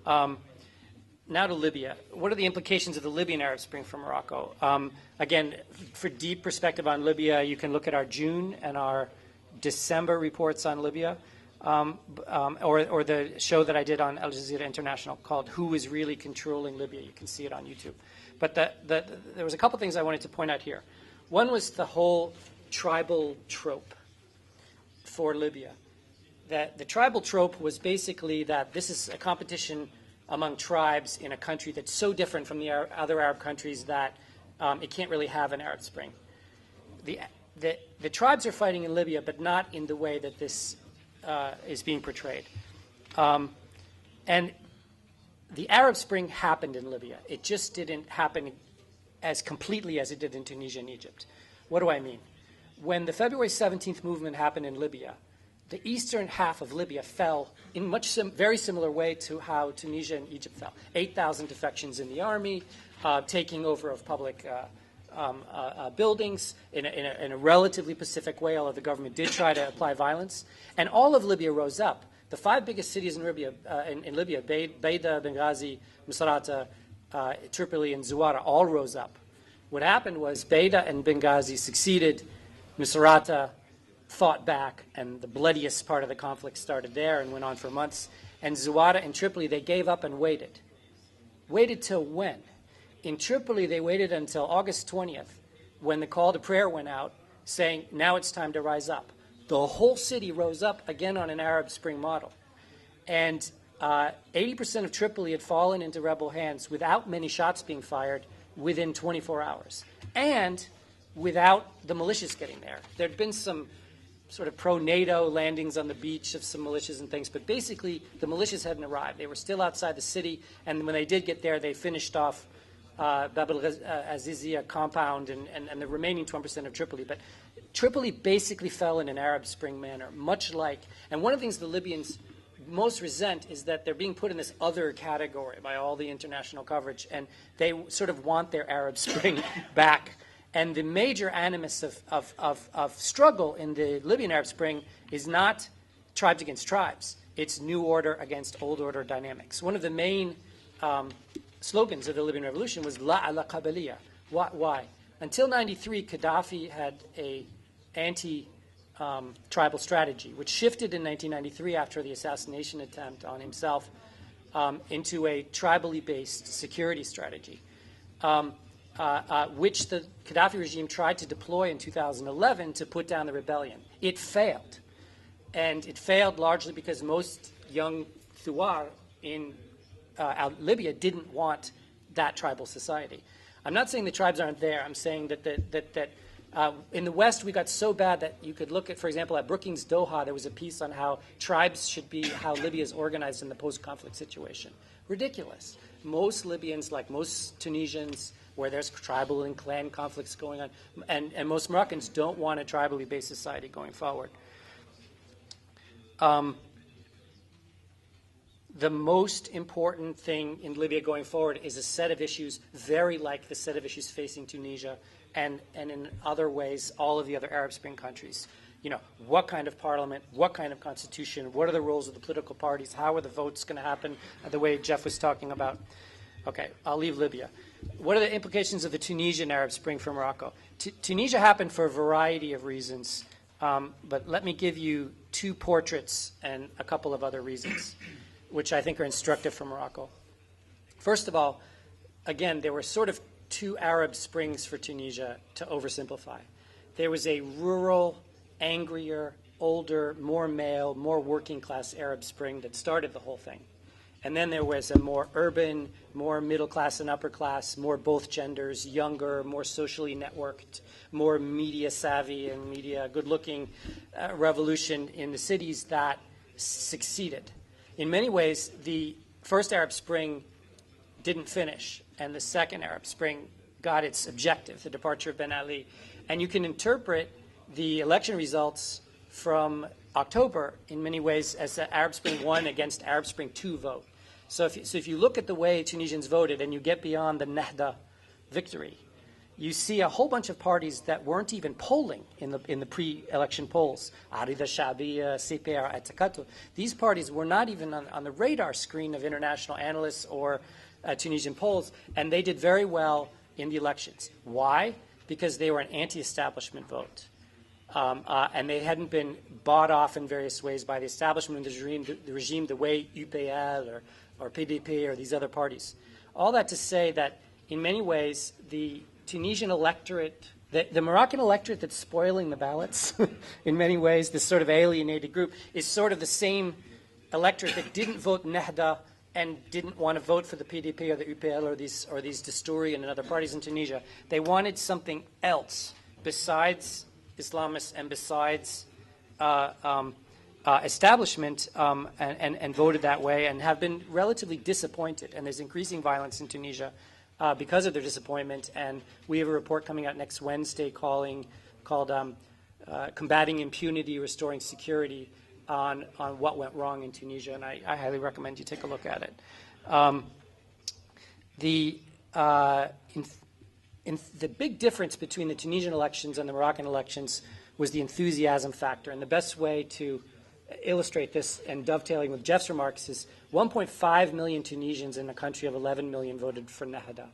Now to Libya. What are the implications of the Libyan Arab Spring for Morocco? Again, for deep perspective on Libya, you can look at our June and our December reports on Libya, or the show that I did on Al Jazeera International called Who is Really Controlling Libya? You can see it on YouTube. But there was a couple things I wanted to point out here. One was the whole tribal trope for Libya. That the tribal trope was basically that this is a competition among tribes in a country that's so different from the other Arab countries that it can't really have an Arab Spring. The tribes are fighting in Libya, but not in the way that this is being portrayed. And the Arab Spring happened in Libya. It just didn't happen as completely as it did in Tunisia and Egypt. What do I mean? When the February 17th movement happened in Libya, the eastern half of Libya fell in very similar way to how Tunisia and Egypt fell. 8,000 defections in the army, taking over of public buildings in a relatively pacific way, although the government did try to apply violence. And all of Libya rose up. The five biggest cities in Libya, Beida, Benghazi, Misrata, Tripoli, and Zuwara, all rose up. What happened was Beida and Benghazi succeeded. Misrata fought back, and the bloodiest part of the conflict started there and went on for months. And Zuwara and Tripoli, they gave up and waited. Waited till when? In Tripoli, they waited until August 20th, when the call to prayer went out, saying, now it's time to rise up. The whole city rose up, again on an Arab Spring model. And 80% of Tripoli had fallen into rebel hands without many shots being fired within 24 hours. And without the militias getting there. There'd been some sort of pro-NATO landings on the beach of some militias and things, but basically the militias hadn't arrived. They were still outside the city, and when they did get there, they finished off Bab al-Azizia compound and the remaining 20% of Tripoli. But Tripoli basically fell in an Arab Spring manner, much like, and one of the things the Libyans most resent is that they're being put in this other category by all the international coverage, and they sort of want their Arab Spring back. And the major animus of struggle in the Libyan Arab Spring is not tribes against tribes. It's new order against old order dynamics. One of the main slogans of the Libyan Revolution was La ala Qabiliya. Why? Until 93, Gaddafi had a anti-tribal strategy, which shifted in 1993 after the assassination attempt on himself into a tribally based security strategy. Which the Gaddafi regime tried to deploy in 2011 to put down the rebellion. It failed. And it failed largely because most young Thuar in Libya didn't want that tribal society. I'm not saying the tribes aren't there. I'm saying that in the West we got so bad that you could look at, for example, at Brookings Doha, there was a piece on how tribes should be, how Libya is organized in the post-conflict situation. Ridiculous. Most Libyans, like most Tunisians, where there's tribal and clan conflicts going on, and most Moroccans don't want a tribally based society going forward. The most important thing in Libya going forward is a set of issues very like the set of issues facing Tunisia and in other ways all of the other Arab Spring countries. You know, what kind of parliament, what kind of constitution, what are the roles of the political parties, how are the votes going to happen, the way Jeff was talking about. Okay, I'll leave Libya. What are the implications of the Tunisian Arab Spring for Morocco? Tunisia happened for a variety of reasons, but let me give you two portraits and a couple of other reasons, which I think are instructive for Morocco. First of all, again, there were sort of two Arab Springs for Tunisia, to oversimplify. There was a rural, angrier, older, more male, more working class Arab Spring that started the whole thing. And then there was a more urban, more middle class and upper class, more both genders, younger, more socially networked, more media savvy and media good-looking revolution in the cities that succeeded. In many ways, the first Arab Spring didn't finish, and the second Arab Spring got its objective, the departure of Ben Ali. And you can interpret the election results from October in many ways as the Arab Spring 1 against Arab Spring 2 vote. So if you look at the way Tunisians voted and you get beyond the Nahda victory, you see a whole bunch of parties that weren't even polling in the pre-election polls. Arida Shabiya, CPR, Atakato. These parties were not even on the radar screen of international analysts or Tunisian polls, and they did very well in the elections. Why? Because they were an anti-establishment vote. And they hadn't been bought off in various ways by the establishment of the regime the way UPL or PDP or these other parties. All that to say that in many ways the Tunisian electorate, the Moroccan electorate that's spoiling the ballots in many ways, this sort of alienated group, is sort of the same electorate that didn't vote Nahda and didn't want to vote for the PDP or the UPL or these Desturi and other parties in Tunisia. They wanted something else besides Islamists and besides establishment and voted that way and have been relatively disappointed. And there's increasing violence in Tunisia because of their disappointment. And we have a report coming out next Wednesday called Combating Impunity, Restoring Security on what went wrong in Tunisia. And I highly recommend you take a look at it. The big difference between the Tunisian elections and the Moroccan elections was the enthusiasm factor. And the best way to illustrate this, and dovetailing with Jeff's remarks, is 1.5 million Tunisians in a country of 11 million voted for Nahda.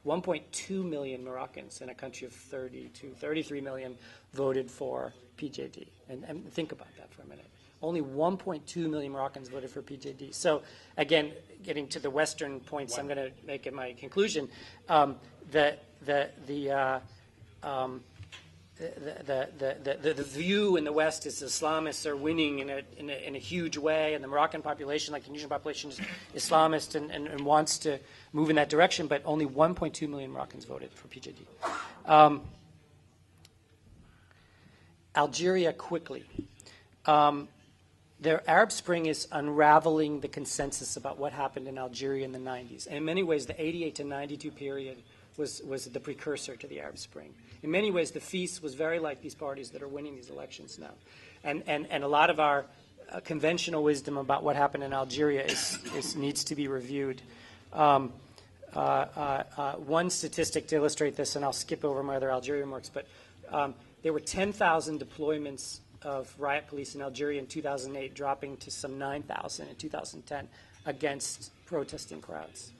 1.2 million Moroccans in a country of 33 million voted for PJD. And think about that for a minute. Only 1.2 million Moroccans voted for PJD. So again, getting to the Western points, I'm going to make in my conclusion. The view in the West is Islamists are winning in a huge way, and the Moroccan population, like the Tunisian population, is Islamist and wants to move in that direction. But only 1.2 million Moroccans voted for PJD. Algeria quickly. The Arab Spring is unraveling the consensus about what happened in Algeria in the 90s. And in many ways, the 88 to 92 period was the precursor to the Arab Spring. In many ways, the FIS was very like these parties that are winning these elections now. And a lot of our conventional wisdom about what happened in Algeria needs to be reviewed. One statistic to illustrate this, and I'll skip over my other Algeria remarks, but there were 10,000 deployments of riot police in Algeria in 2008, dropping to some 9,000 in 2010 against protesting crowds.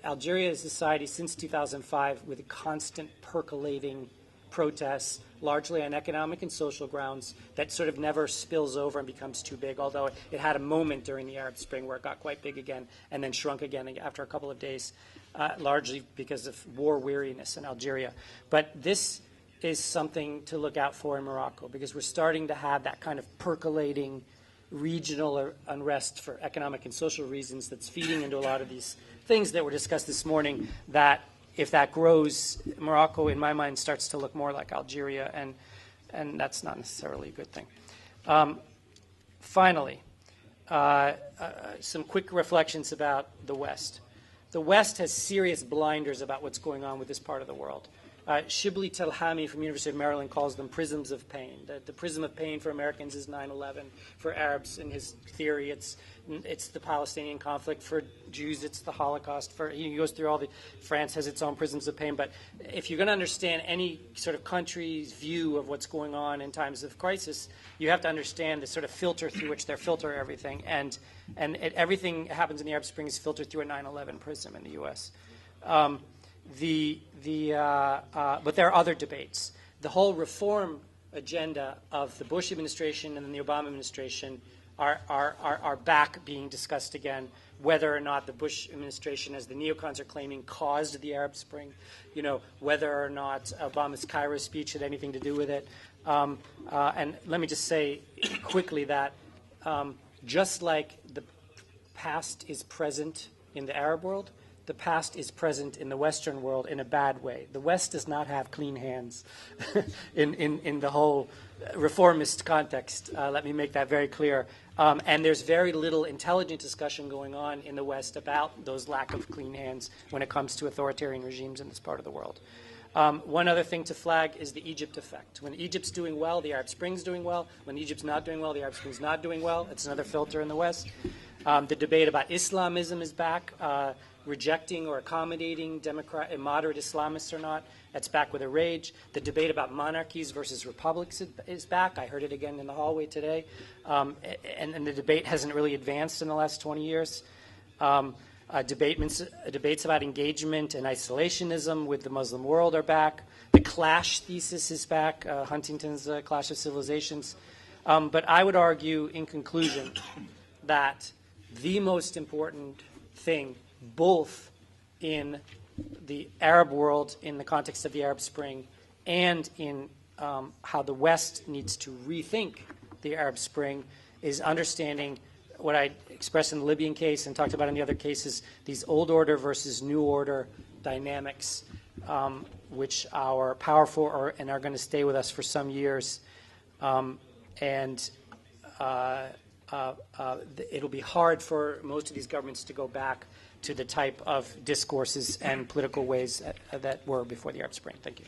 Algeria is a society since 2005 with a constant percolating protests, largely on economic and social grounds, that sort of never spills over and becomes too big, although it had a moment during the Arab Spring where it got quite big again and then shrunk again after a couple of days, largely because of war weariness in Algeria. But this is something to look out for in Morocco, because we're starting to have that kind of percolating regional unrest for economic and social reasons that's feeding into a lot of these things that were discussed this morning, that if that grows, Morocco, in my mind, starts to look more like Algeria, and that's not necessarily a good thing. Finally, some quick reflections about the West. The West has serious blinders about what's going on with this part of the world. Shibli Telhami from University of Maryland calls them prisms of pain. The prism of pain for Americans is 9/11. For Arabs, in his theory, it's the Palestinian conflict. For Jews, it's the Holocaust. He goes through all the. France has its own prisms of pain. But if you're going to understand any sort of country's view of what's going on in times of crisis, you have to understand the sort of filter through which they filter everything. And everything that happens in the Arab Spring is filtered through a 9/11 prism in the U.S. But there are other debates. The whole reform agenda of the Bush administration and then the Obama administration are back being discussed again, whether or not the Bush administration, as the neocons are claiming, caused the Arab Spring, whether or not Obama's Cairo speech had anything to do with it. And let me just say quickly that just like the past is present in the Arab world, the past is present in the Western world in a bad way. The West does not have clean hands in the whole reformist context. Let me make that very clear. And there's very little intelligent discussion going on in the West about those lack of clean hands when it comes to authoritarian regimes in this part of the world. One other thing to flag is the Egypt effect. When Egypt's doing well, the Arab Spring's doing well. When Egypt's not doing well, the Arab Spring's not doing well. It's another filter in the West. The debate about Islamism is back, rejecting or accommodating moderate Islamists or not. That's back with a rage. The debate about monarchies versus republics is back. I heard it again in the hallway today. And the debate hasn't really advanced in the last 20 years. Debates about engagement and isolationism with the Muslim world are back. The clash thesis is back, Huntington's Clash of Civilizations. But I would argue, in conclusion, that the most important thing, both in the Arab world, in the context of the Arab Spring, and in how the West needs to rethink the Arab Spring, is understanding what I expressed in the Libyan case and talked about in the other cases, these old order versus new order dynamics, which are powerful and are going to stay with us for some years. It'll be hard for most of these governments to go back to the type of discourses and political ways that were before the Arab Spring. Thank you.